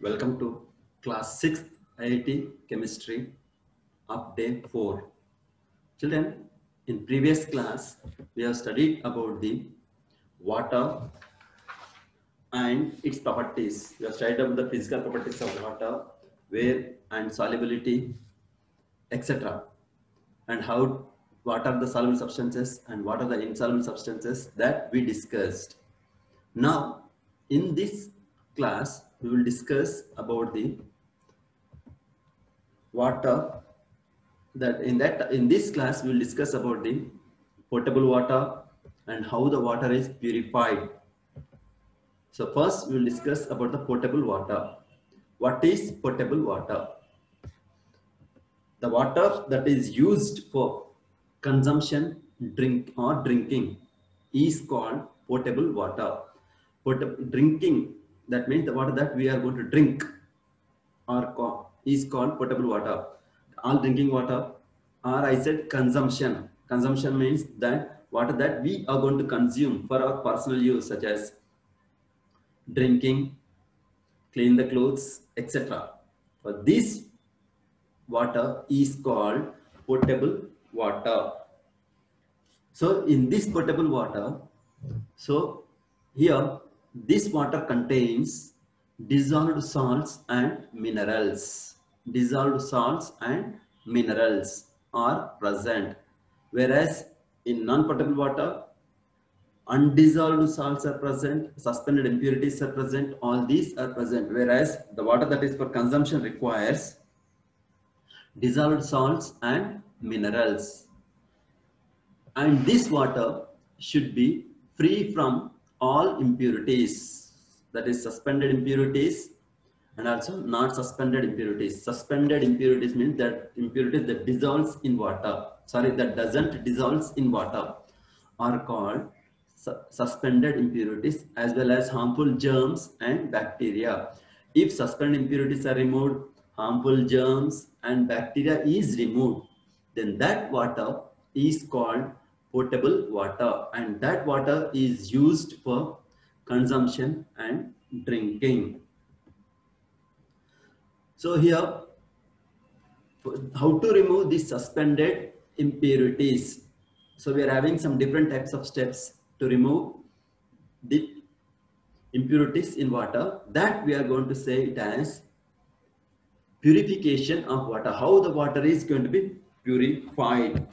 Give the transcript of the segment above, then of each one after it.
Welcome to class 6th IIT chemistry of day 4. Children, in previous class we have studied about the water and its properties. We have studied about the physical properties of water, wear and solubility, etc. And how what are the soluble substances and what are the insoluble substances that we discussed. Now, in this class, we will discuss about the water. In this class, we will discuss about the potable water and how the water is purified. So first, we will discuss about the potable water. What is potable water? The water that is used for consumption, drink or drinking is called potable water. Drinking, that means the water that we are going to drink is called potable water. All drinking water, or I said consumption. Consumption means that water that we are going to consume for our personal use, such as drinking, clean the clothes, etc. For this water is called potable water. So in this potable water, so here this water contains dissolved salts and minerals. Dissolved salts and minerals are present, whereas in non-potable water undissolved salts are present, suspended impurities are present, all these are present, whereas the water that is for consumption requires dissolved salts and minerals. And this water should be free from all impurities, that is suspended impurities and also not suspended impurities. Suspended impurities means that impurities that dissolves in water, that doesn't dissolves in water are called suspended impurities, as well as harmful germs and bacteria. If suspended impurities are removed, harmful germs and bacteria is removed, then that water is called potable water, and that water is used for consumption and drinking. So here, how to remove these suspended impurities? So we are having some different types of steps to remove the impurities in water, that we are going to say it as purification of water. How the water is going to be purified?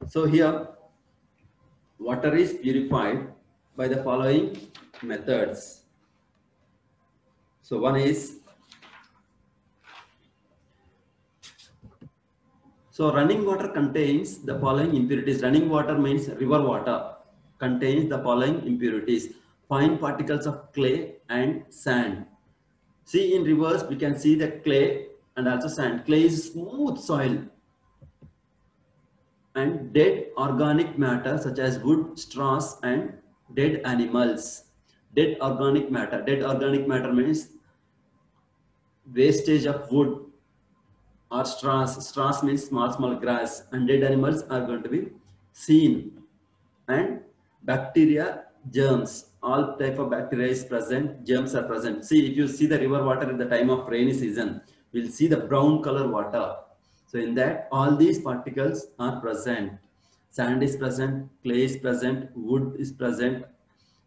So here, water is purified by the following methods. So one is, so running water contains the following impurities. Running water means river water contains the following impurities: fine particles of clay and sand. See, in rivers we can see the clay and also sand. Clay is smooth soil, and dead organic matter such as wood, straws and dead animals. Dead organic matter. Dead organic matter means wastage of wood or straws. Straws means small grass, and dead animals are going to be seen. And bacteria, germs, all type of bacteria is present, germs are present. See, if you see the river water at the time of rainy season, we'll see the brown color water. So in that, all these particles are present. Sand is present, clay is present, wood is present,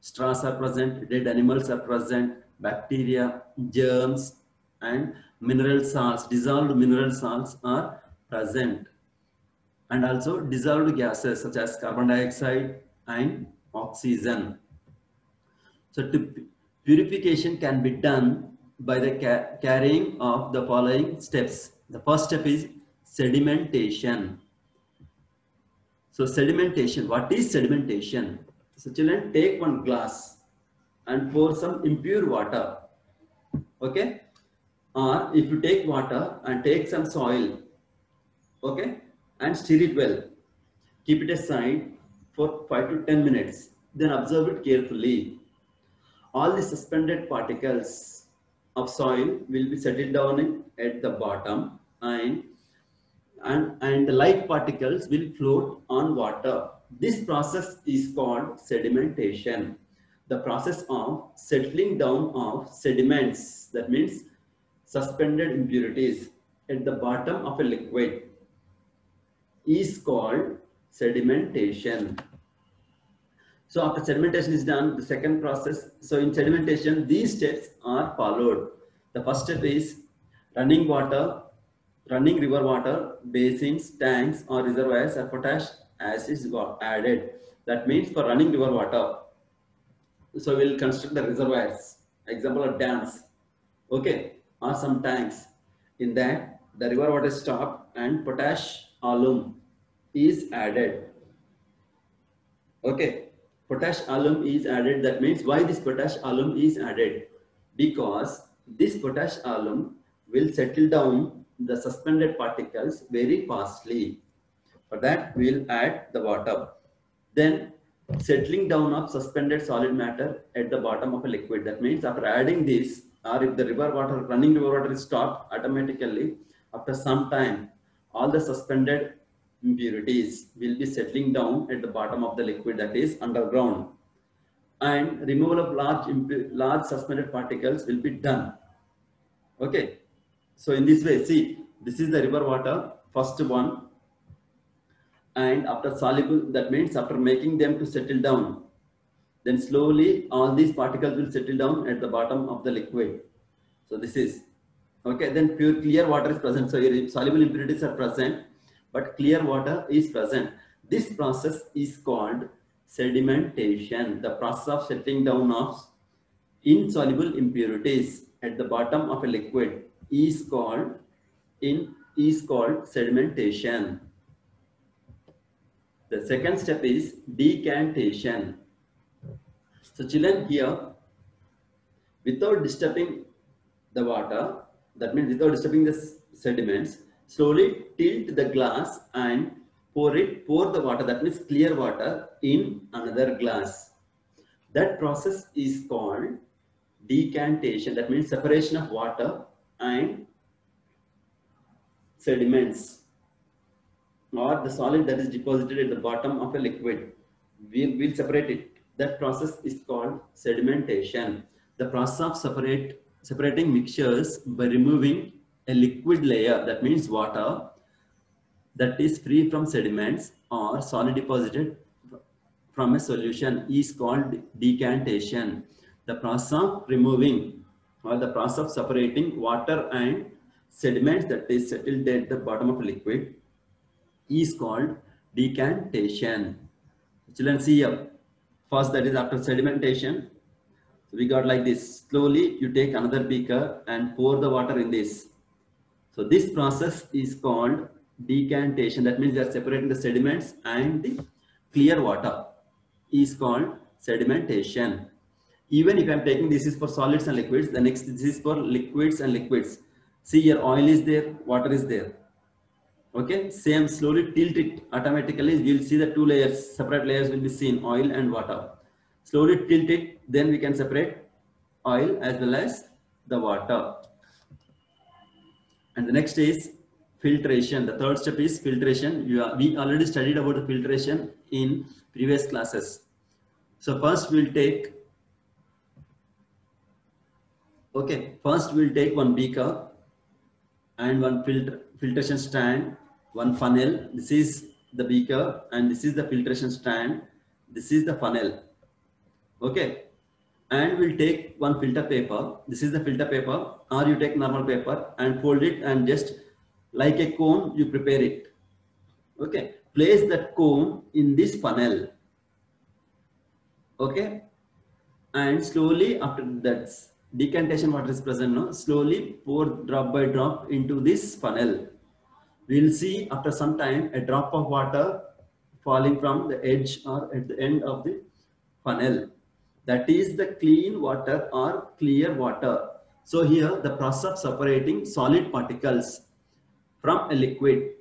straws are present, dead animals are present, bacteria, germs and mineral salts, dissolved mineral salts are present. And also dissolved gases such as carbon dioxide and oxygen. So purification can be done by the carrying of the following steps. The first step is sedimentation. So sedimentation, what is sedimentation? So children, take one glass and pour some impure water. Okay? Or if you take water and take some soil, okay, and stir it well. Keep it aside for 5 to 10 minutes. Then observe it carefully. All the suspended particles of soil will be settled down at the bottom, and the light particles will float on water. This process is called sedimentation. the process of settling down of sediments, that means suspended impurities at the bottom of a liquid, is called sedimentation. So after sedimentation is done, the second process, so in sedimentation, these steps are followed. The first step is running water, running river water, basins, tanks or reservoirs or potash acids got added. That means for running river water, so we'll construct the reservoirs, example of dams, okay, or some tanks. In that, the river water is stopped and potash alum is added. Okay, potash alum is added. That means why this potash alum is added? Because this potash alum will settle down the suspended particles very fastly. For that, we will add the water. Then settling down of suspended solid matter at the bottom of a liquid. That means after adding this, or if the river water, running river water is stopped automatically, after some time, all the suspended impurities will be settling down at the bottom of the liquid, that is underground, and removal of large suspended particles will be done. Okay, so in this way, see, this is the river water, first one, and after soluble, that means after making them to settle down, then slowly all these particles will settle down at the bottom of the liquid. So this is okay. Then pure clear water is present. So your soluble impurities are present, but clear water is present. This process is called sedimentation. The process of settling down of insoluble impurities at the bottom of a liquid is called sedimentation. The second step is decantation. So children, here, without disturbing the water, that means without disturbing the sediments, slowly tilt the glass and pour the water, that means clear water, in another glass. That process is called decantation. That means separation of water and sediments, or the solid that is deposited at the bottom of a liquid. We'll separate it. That process is called sedimentation. The process of separating mixtures by removing a liquid layer, that means water, that is free from sediments or solid deposited from a solution, is called decantation. The process of removing or the process of separating water and sediments that is settled at the bottom of a liquid is called decantation. Children, see here. First, that is after sedimentation. So we got like this. Slowly, you take another beaker and pour the water in this. So this process is called decantation. That means they are separating the sediments and the clear water is called sedimentation. Even if I am taking this is for solids and liquids, the next this is for liquids and liquids. See here, oil is there, water is there. Okay, same, slowly tilt it automatically. We'll see the two layers, separate layers will be seen, oil and water. Slowly tilt it, then we can separate oil as well as the water. And the next is filtration. The third step is filtration. We already studied about the filtration in previous classes. So first we'll take, first we'll take one beaker and one filtration stand, one funnel. This is the beaker and this is the filtration stand. This is the funnel. Okay. And we'll take one filter paper. This is the filter paper, or you take normal paper and fold it and just like a cone, you prepare it. Okay. Place that cone in this funnel. Okay. And slowly after that decantation water is present now, slowly pour drop by drop into this funnel. We'll see after some time a drop of water falling from the edge or at the end of the funnel. That is the clean water or clear water. So here the process of separating solid particles from a liquid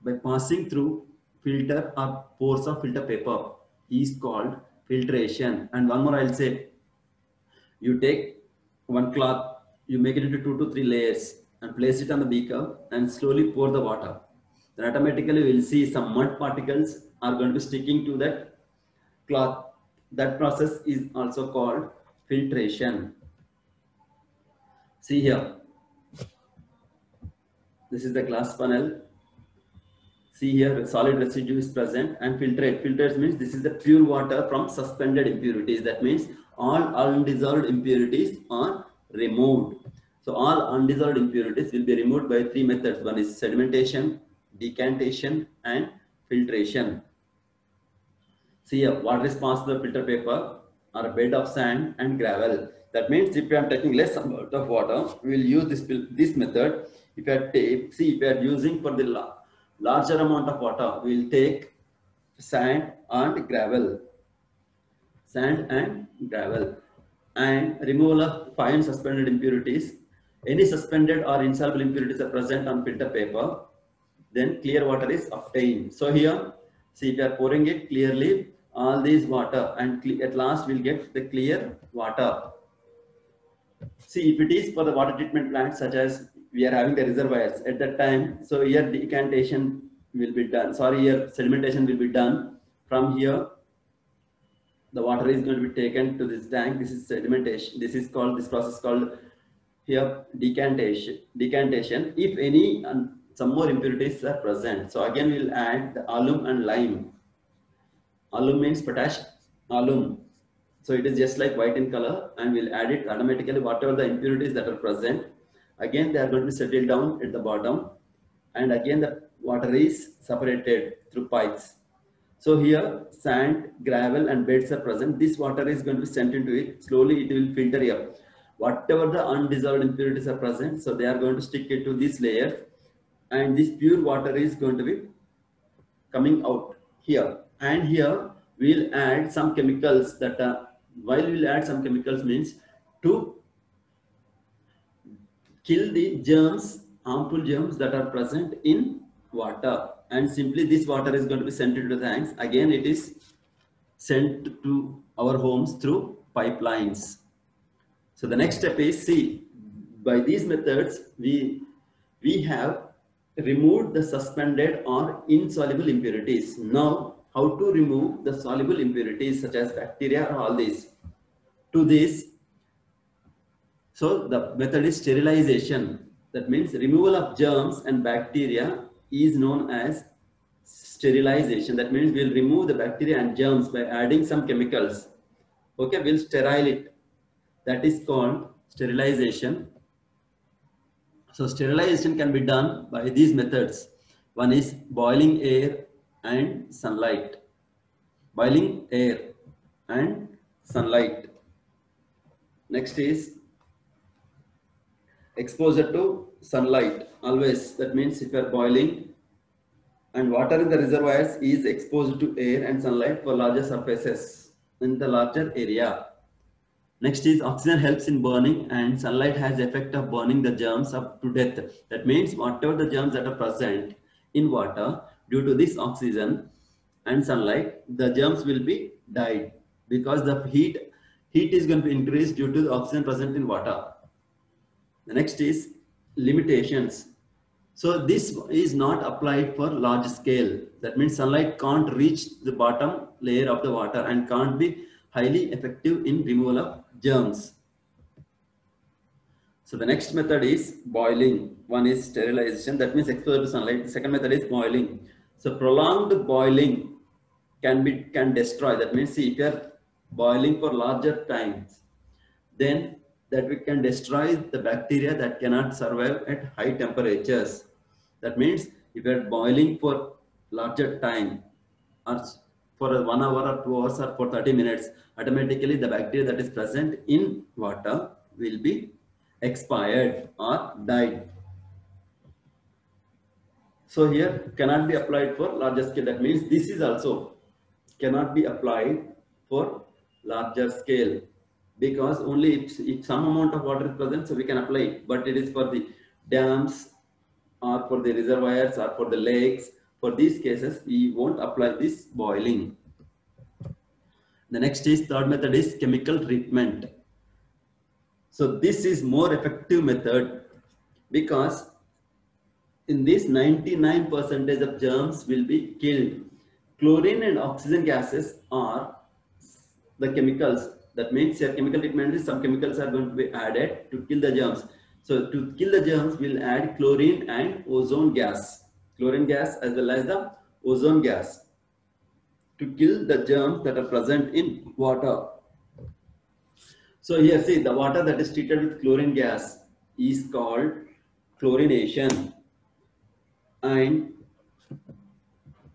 by passing through filter or pores of filter paper is called filtration. And one more I'll say, you take one cloth, you make it into 2 to 3 layers and place it on the beaker and slowly pour the water. Then automatically we'll see some mud particles are going to be sticking to that cloth. That process is also called filtration. See here, this is the glass panel. See here, solid residue is present and filtrate. Filtrate means this is the pure water from suspended impurities. That means all undissolved impurities are removed. So all undissolved impurities will be removed by three methods. One is sedimentation, decantation, and filtration. See here, water is passed through the filter paper or a bed of sand and gravel. That means if you are taking less amount of water, we will use this method. If you are using for the larger amount of water, we will take sand and gravel. Sand and gravel. And removal of fine suspended impurities. Any suspended or insoluble impurities are present on filter paper, then clear water is obtained. So here, see, if you are pouring it clearly, all these water, and at last we'll get the clear water. See, if it is for the water treatment plant, such as we are having the reservoirs at that time, so here decantation will be done. Sorry, here sedimentation will be done. From here, the water is going to be taken to this tank. This is sedimentation. This process called here decantation. Decantation. If any some more impurities are present, so again we'll add the alum and lime. Alum means potash alum. So it is just like white in color, and we'll add it automatically. Whatever the impurities that are present, again they are going to settle down at the bottom, and again the water is separated through pipes. So here sand, gravel and beds are present. This water is going to be sent into it. Slowly it will filter here. Whatever the undissolved impurities are present, so they are going to stick it to this layer, and this pure water is going to be coming out here. And here we'll add some chemicals that while we'll add some chemicals means to kill the germs, harmful germs that are present in water. And simply this water is going to be sent into the tanks. Again, it is sent to our homes through pipelines. So the next step is, see, by these methods, we have removed the suspended or insoluble impurities. Now, how to remove the soluble impurities such as bacteria or all these? To this, so the method is sterilization. That means removal of germs and bacteria is known as sterilization. That means we'll remove the bacteria and germs by adding some chemicals. Okay, we'll sterile it. That is called sterilization. So sterilization can be done by these methods. One is boiling air and sunlight. Boiling air and sunlight. Next is exposure to sunlight. Always, that means if you are boiling and water in the reservoirs is exposed to air and sunlight for larger surfaces in the larger area. Next is oxygen helps in burning, and sunlight has the effect of burning the germs up to death. That means whatever the germs that are present in water, due to this oxygen and sunlight, the germs will be died because the heat is going to be increased due to the oxygen present in water. The next is limitations. So this is not applied for large scale. That means sunlight can't reach the bottom layer of the water and can't be highly effective in removal of germs. So the next method is boiling. One is sterilization, that means exposure to sunlight. The second method is boiling. So prolonged boiling can destroy. That means, see, if you are boiling for larger times, then that we can destroy the bacteria that cannot survive at high temperatures. That means if you are boiling for larger time, or for 1 hour or 2 hours or for 30 minutes, automatically the bacteria that is present in water will be expired or died. So here cannot be applied for larger scale. That means this is also cannot be applied for larger scale, because only if some amount of water is present, so we can apply it. But it is for the dams or for the reservoirs or for the lakes. For these cases, we won't apply this boiling. The next is third method is chemical treatment. So this is more effective method, because in this 99% of germs will be killed. Chlorine and oxygen gases are the chemicals. That means here chemical treatment is some chemicals are going to be added to kill the germs. So to kill the germs, we'll add chlorine and ozone gas. Chlorine gas as well as the ozone gas to kill the germs that are present in water. So here see the water that is treated with chlorine gas is called chlorination. And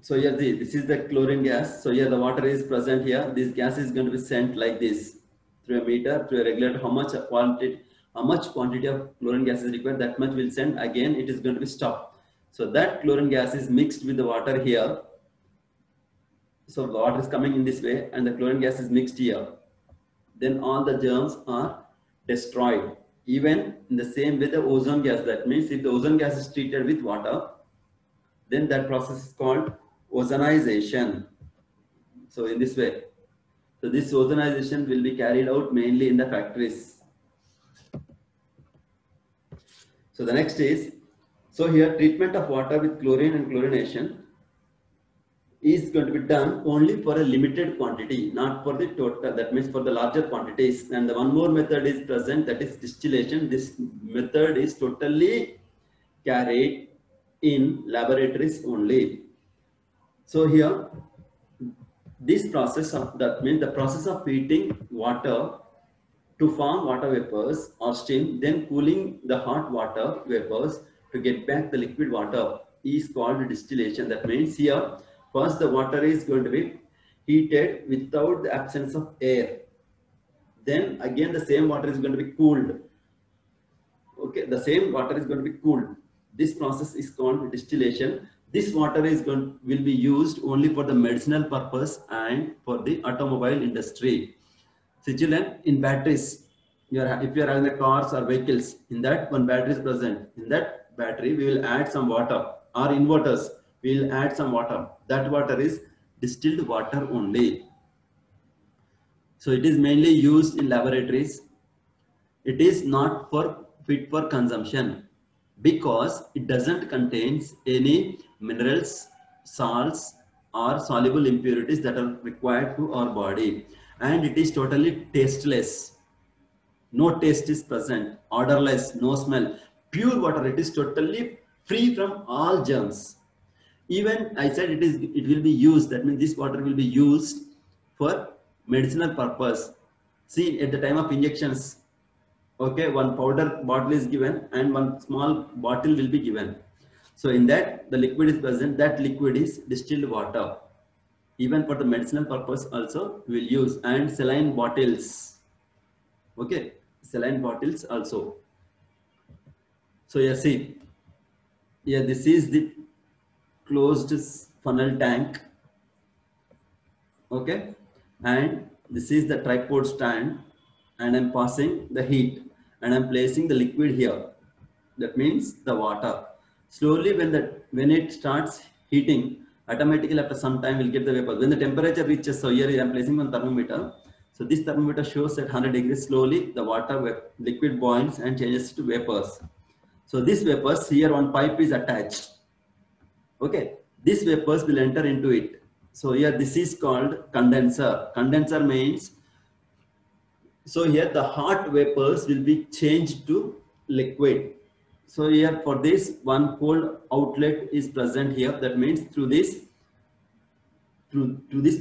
so here this is the chlorine gas. So here the water is present here. This gas is going to be sent like this through a meter, through a regulator. How much quantity of chlorine gas is required, that much will send. Again, it is going to be stopped. So that chlorine gas is mixed with the water here. So the water is coming in this way, and the chlorine gas is mixed here. Then all the germs are destroyed. Even in the same way, the ozone gas. That means if the ozone gas is treated with water, then that process is called ozonization. So in this way, so this ozonization will be carried out mainly in the factories. So the next is, so here treatment of water with chlorine and chlorination is going to be done only for a limited quantity, not for the total, that means for the larger quantities. And the one more method is present, that is distillation. This method is totally carried in laboratories only. So here, this process of, that means the process of heating water to form water vapors or steam, then cooling the hot water vapors to get back the liquid water is called distillation. That means here, first the water is going to be heated without the absence of air. Then again the same water is going to be cooled. Okay, the same water is going to be cooled. This process is called distillation. This water will be used only for the medicinal purpose and for the automobile industry. So children, in batteries, if you are having the cars or vehicles, in that one battery is present. In that battery, we will add some water, or inverters, we will add some water. That water is distilled water only. So it is mainly used in laboratories. It is not fit for consumption because it doesn't contain any minerals, salts, or soluble impurities that are required to our body. And it is totally tasteless. No taste is present, odorless, no smell. Pure water, it is totally free from all germs. Even I said it will be used, that means this water will be used for medicinal purpose. See, at the time of injections, okay, one powder bottle is given and one small bottle will be given. So in that the liquid is present, that liquid is distilled water. Even for the medicinal purpose also we will use, and saline bottles. Okay, saline bottles also. So you see, yeah, this is the closed funnel tank. Okay, and this is the tripod stand, and I'm passing the heat and I'm placing the liquid here. That means the water. Slowly when it starts heating, automatically after some time we'll get the vapor. When the temperature reaches, so here I am placing one thermometer. So this thermometer shows at 100 degrees, slowly the water liquid boils and changes to vapors. So this vapors, here one pipe is attached. Okay, these vapors will enter into it. So here this is called condenser. Condenser means, so here the hot vapors will be changed to liquid. So here for this, one cold outlet is present here. That means through this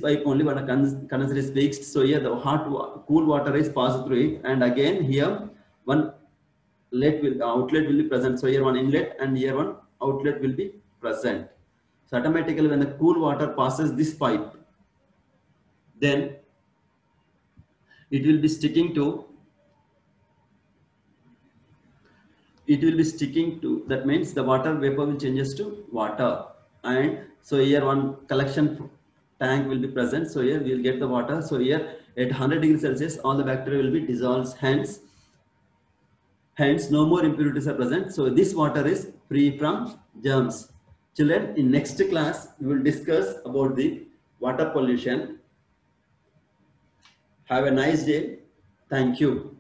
pipe only when a condenser is fixed. So here the cool water is passed through it, and again here one outlet will be present. So here one inlet and here one outlet will be present. So automatically when the cool water passes this pipe, then it will be sticking to, that means the water vapor will changes to water. And so here one collection tank will be present. So here we will get the water. So here at 100 degrees Celsius, all the bacteria will be dissolved. Hence no more impurities are present. So this water is free from germs. Children, in next class, we will discuss about the water pollution. Have a nice day. Thank you.